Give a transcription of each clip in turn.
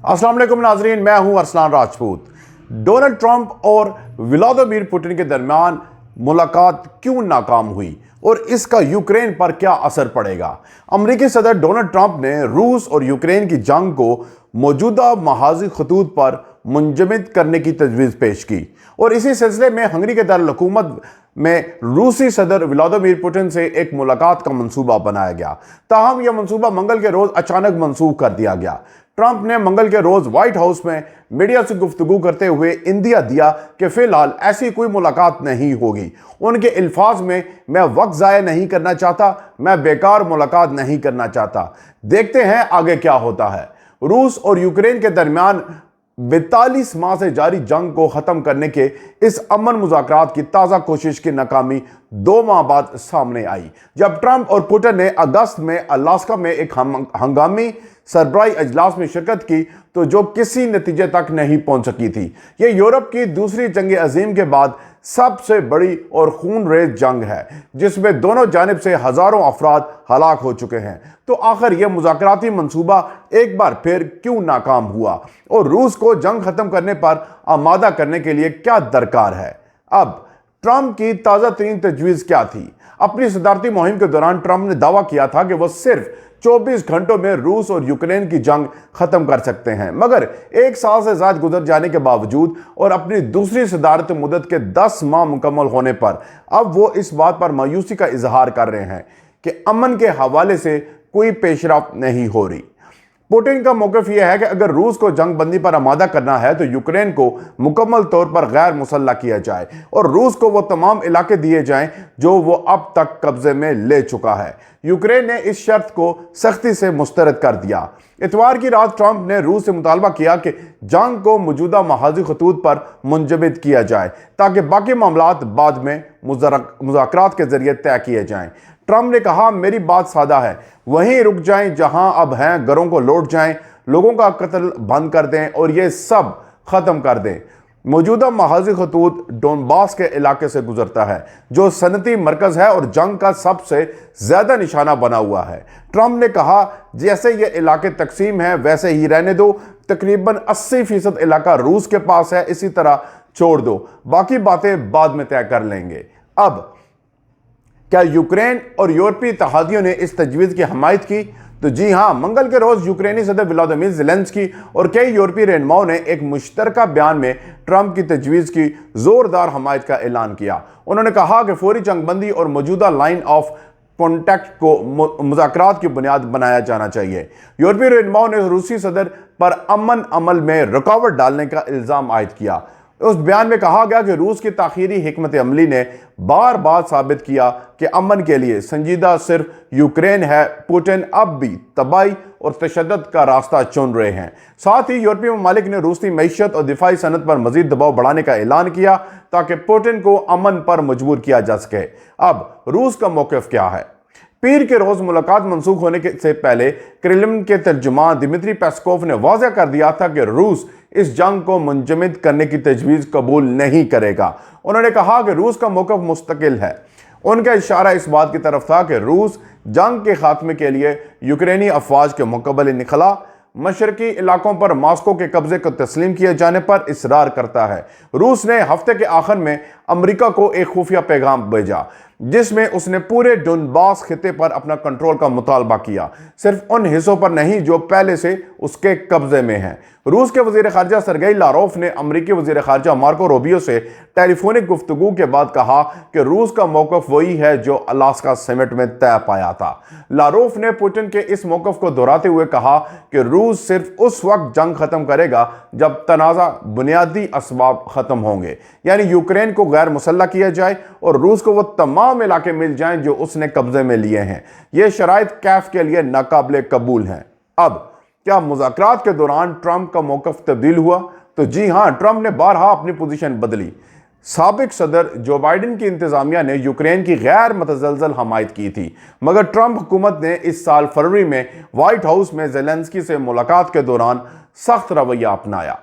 अस्सलाम वालेकुम नाजरीन, मैं हूं अरसलान राजपूत। डोनाल्ड ट्रंप और व्लादिमीर पुतिन के दरमियान मुलाकात क्यों नाकाम हुई और इसका यूक्रेन पर क्या असर पड़ेगा? अमेरिकी सदर डोनाल्ड ट्रंप ने रूस और यूक्रेन की जंग को मौजूदा महाजी खतूत पर मुंजमद करने की तजवीज़ पेश की और इसी सिलसिले में हंगरी के दारुल-हुकूमत में रूसी सदर व्लादिमीर पुतिन से एक मुलाकात का मंसूबा बनाया गया। ताहम यह मंसूबा मंगल के रोज अचानक मनसूख कर दिया गया। ट्रंप ने मंगल के रोज व्हाइट हाउस में मीडिया से गुफ्तगू करते हुए इंदिया दिया कि फिलहाल ऐसी कोई मुलाकात नहीं होगी। उनके अल्फाज में, मैं वक्त ज़ाया नहीं करना चाहता, मैं बेकार मुलाकात नहीं करना चाहता। देखते हैं आगे क्या होता है। रूस और यूक्रेन के दरमियान 42 माह से जारी जंग को खत्म करने के इस अमन मुज़ाकरात की ताज़ा कोशिश की नाकामी 2 माह बाद सामने आई, जब ट्रंप और पुतिन ने अगस्त में अलास्का में एक हंगामी सरबराही अजलास में शिरकत की, तो जो किसी नतीजे तक नहीं पहुंच सकी थी। यह यूरोप की दूसरी जंग अजीम के बाद सबसे बड़ी और खूनरेज जंग है, जिसमें दोनों जानिब से हजारों अफराद हलाक हो चुके हैं। तो आखिर यह मुज़ाकराती मंसूबा एक बार फिर क्यों नाकाम हुआ और रूस को जंग खत्म करने पर आमादा करने के लिए क्या दरकार है? अब ट्रंप की ताज़ा तरीन तजवीज़ क्या थी? अपनी सदारती मुहिम के दौरान ट्रंप ने दावा किया था कि वह सिर्फ 24 घंटों में रूस और यूक्रेन की जंग खत्म कर सकते हैं, मगर 1 साल से ज्यादा गुजर जाने के बावजूद और अपनी दूसरी सदारत मुद्दत के 10 माह मुकम्मल होने पर अब वो इस बात पर मायूसी का इजहार कर रहे हैं कि अमन के हवाले से कोई पेशरफ नहीं हो रही। पुतिन का मौक़िफ़ यह है कि अगर रूस को जंग बंदी पर आमादा करना है तो यूक्रेन को मुकम्मल तौर पर गैर मुसल्लह किया जाए और रूस को वो तमाम इलाके दिए जाएं जो वो अब तक कब्जे में ले चुका है। यूक्रेन ने इस शर्त को सख्ती से मुस्तरद कर दिया। इतवार की रात ट्रंप ने रूस से मुतालबा किया कि जंग को मौजूदा महाजी खतूत पर मुंजमद किया जाए ताकि बाकी मामलात बाद में मुज़ाकरात के जरिए तय किए जाएं। ट्रंप ने कहा, मेरी बात सादा है, वहीं रुक जाएं जहां अब हैं, घरों को लौट जाएं, लोगों का कत्ल बंद कर दें और ये सब खत्म कर दें। मौजूदा महाजी खतूत डोनबास के इलाके से गुजरता है, जो सनती मरकज है और जंग का सबसे ज्यादा निशाना बना हुआ है। ट्रंप ने कहा, जैसे ये इलाके तकसीम है वैसे ही रहने दो, तकरीबन 80% इलाका रूस के पास है, इसी तरह छोड़ दो, बाकी बातें बाद में तय कर लेंगे। अब क्या यूक्रेन और यूरोपीय इत्तेहादियों ने इस तजवीज़ की हमायत की? तो जी हां, मंगल के रोज यूक्रेनी सदर व्लादिमीर ज़ेलेंस्की और कई यूरोपीय रहनुमाओं ने एक मुश्तरका बयान में ट्रंप की तजवीज़ की जोरदार हमायत का ऐलान किया। उन्होंने कहा कि फौरी जंगबंदी और मौजूदा लाइन ऑफ कॉन्टैक्ट को मुज़ाकरात की बुनियाद बनाया जाना चाहिए। यूरोपीय रहनुमाओं ने रूसी सदर पर अमन अमल में रुकावट डालने का इल्ज़ाम आयद किया। उस बयान में कहा गया कि रूस की ताखीरी हिकमत अमली ने बार बार साबित किया कि अमन के लिए संजीदा सिर्फ यूक्रेन है। पुतिन अब भी तबाही और तशद्दुद का रास्ता चुन रहे हैं। साथ ही यूरोपीय ममालिक ने रूसी मईशत और दिफाई सनत पर मजीद दबाव बढ़ाने का ऐलान किया ताकि पुतिन को अमन पर मजबूर किया जा सके। अब रूस का मौक़िफ़ क्या है? पीर के रोज मुलाकात मनसूख होने से पहले क्रेमलिन के तर्जुमान दिमित्री पेस्कोव ने वाज़ेह कर दिया था कि रूस इस जंग को मुंजमद करने की तजवीज़ कबूल नहीं करेगा। उन्होंने कहा कि रूस का मौक़िफ़ मुस्तकिल है। उनका इशारा इस बात की तरफ था कि रूस जंग के खात्मे के लिए यूक्रेनी अफवाज के मुकबले निकला मशरकी इलाकों पर मास्को के कब्जे को तस्लीम किए जाने पर इसरार करता है। रूस ने हफ्ते के आखिर में अमेरिका को एक खुफिया पैगाम भेजा जिसमें उसने पूरे डोनबास खिते पर अपना कंट्रोल का मुतालबा किया, सिर्फ उन हिस्सों पर नहीं जो पहले से उसके कब्जे में हैं। रूस के वजीर खारजा सरगेई लारोफ ने अमेरिकी वजीर खारजा मार्को रूबियो से टेलीफोनिक गुफ्तगू के बाद कहा कि रूस का मौक़िफ़ वही है जो अलास्का समिट में तय पाया था। लारोफ ने पुतिन के इस मौक़िफ़ को दोहराते हुए कहा कि रूस सिर्फ उस वक्त जंग खत्म करेगा जब तनाज़ा बुनियादी असबाब खत्म होंगे, यानी यूक्रेन को गैर मुसल्लह किया जाए और रूस को वो तमाम इलाके मिल जाएं जो उसने कब्जे में लिए हैं। ये शराइत कैफ के लिए नाकाबिले कबूल हैं। अब क्या मुज़ाकरात के दौरान ट्रंप का मौक़िफ़ तब्दील हुआ? तो जी हां, ट्रंप ने बारहा अपनी पोजीशन बदली। साबिक सदर जो बाइडेन की इंतजामिया ने यूक्रेन की गैर मतजल्जल हमायत की थी, मगर ट्रंप हुकूमत ने इस साल फरवरी में व्हाइट हाउस में ज़ेलेंस्की से मुलाकात के दौरान सख्त रवैया अपनाया।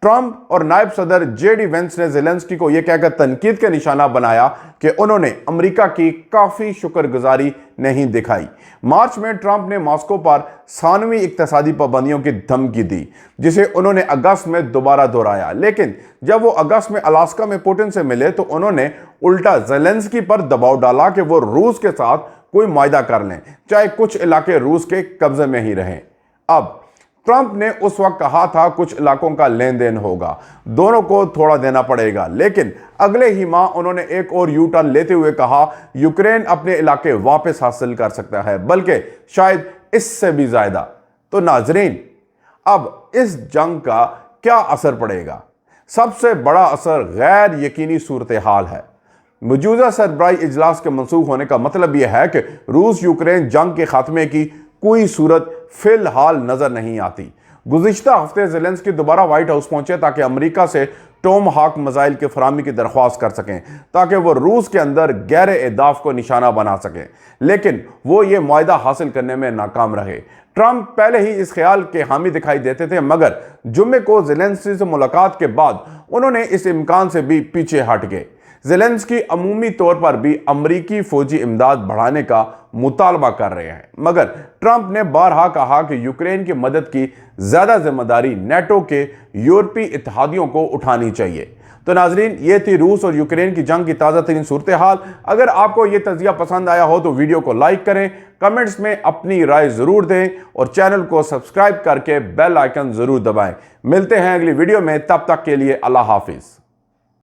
ट्रंप और नायब सदर जेडी वेंस ने ज़ेलेंस्की को यह कहकर तनकीद का निशाना बनाया कि उन्होंने अमेरिका की काफी शुक्रगुजारी नहीं दिखाई। मार्च में ट्रंप ने मॉस्को पर सानवी इक्तसादी पाबंदियों की धमकी दी, जिसे उन्होंने अगस्त में दोबारा दोहराया। लेकिन जब वो अगस्त में अलास्का में पुतिन से मिले तो उन्होंने उल्टा ज़ेलेंस्की पर दबाव डाला कि वो रूस के साथ कोई मुआहदा कर लें, चाहे कुछ इलाके रूस के कब्जे में ही रहें। अब ट्रंप ने उस वक्त कहा था कुछ इलाकों का लेन देन होगा, दोनों को थोड़ा देना पड़ेगा, लेकिन अगले ही माह उन्होंने एक और यू टर्न लेते हुए कहा यूक्रेन अपने इलाके वापस हासिल कर सकता है, बल्कि शायद इससे भी ज्यादा। तो नाजरीन, अब इस जंग का क्या असर पड़ेगा? सबसे बड़ा असर गैर यकीनी सूरत हाल है। मौजूदा सरबराही इजलास के मंसूख होने का मतलब यह है कि रूस यूक्रेन जंग के खात्मे की कोई सूरत फिलहाल नजर नहीं आती। गुज़िश्ता हफ्ते ज़ेलेंस्की दोबारा व्हाइट हाउस पहुंचे ताकि अमेरिका से टोमहाक मिसाइल की फराहमी की दरख्वास्त कर सकें, ताकि वो रूस के अंदर गहरे एहदाफ को निशाना बना सकें, लेकिन वो ये मुआहदा हासिल करने में नाकाम रहे। ट्रंप पहले ही इस ख्याल के हामी दिखाई देते थे, मगर जुम्मे को ज़ेलेंस्की से मुलाकात के बाद उन्होंने इस इम्कान से भी पीछे हट गए। ज़ेलेंस्की अमूमी तौर पर भी अमरीकी फौजी इमदाद बढ़ाने का मुतालबा कर रहे हैं, मगर ट्रंप ने बारहा कहा कि यूक्रेन की मदद की ज्यादा जिम्मेदारी नेटो के यूरोपीय इत्तेहादियों को उठानी चाहिए। तो नाजरीन, ये थी रूस और यूक्रेन की जंग की ताज़ा तरीन सूरत हाल। अगर आपको ये तजिया पसंद आया हो तो वीडियो को लाइक करें, कमेंट्स में अपनी राय ज़रूर दें और चैनल को सब्सक्राइब करके बेल आइकन ज़रूर दबाएं। मिलते हैं अगली वीडियो में, तब तक के लिए अल्लाह हाफिज़।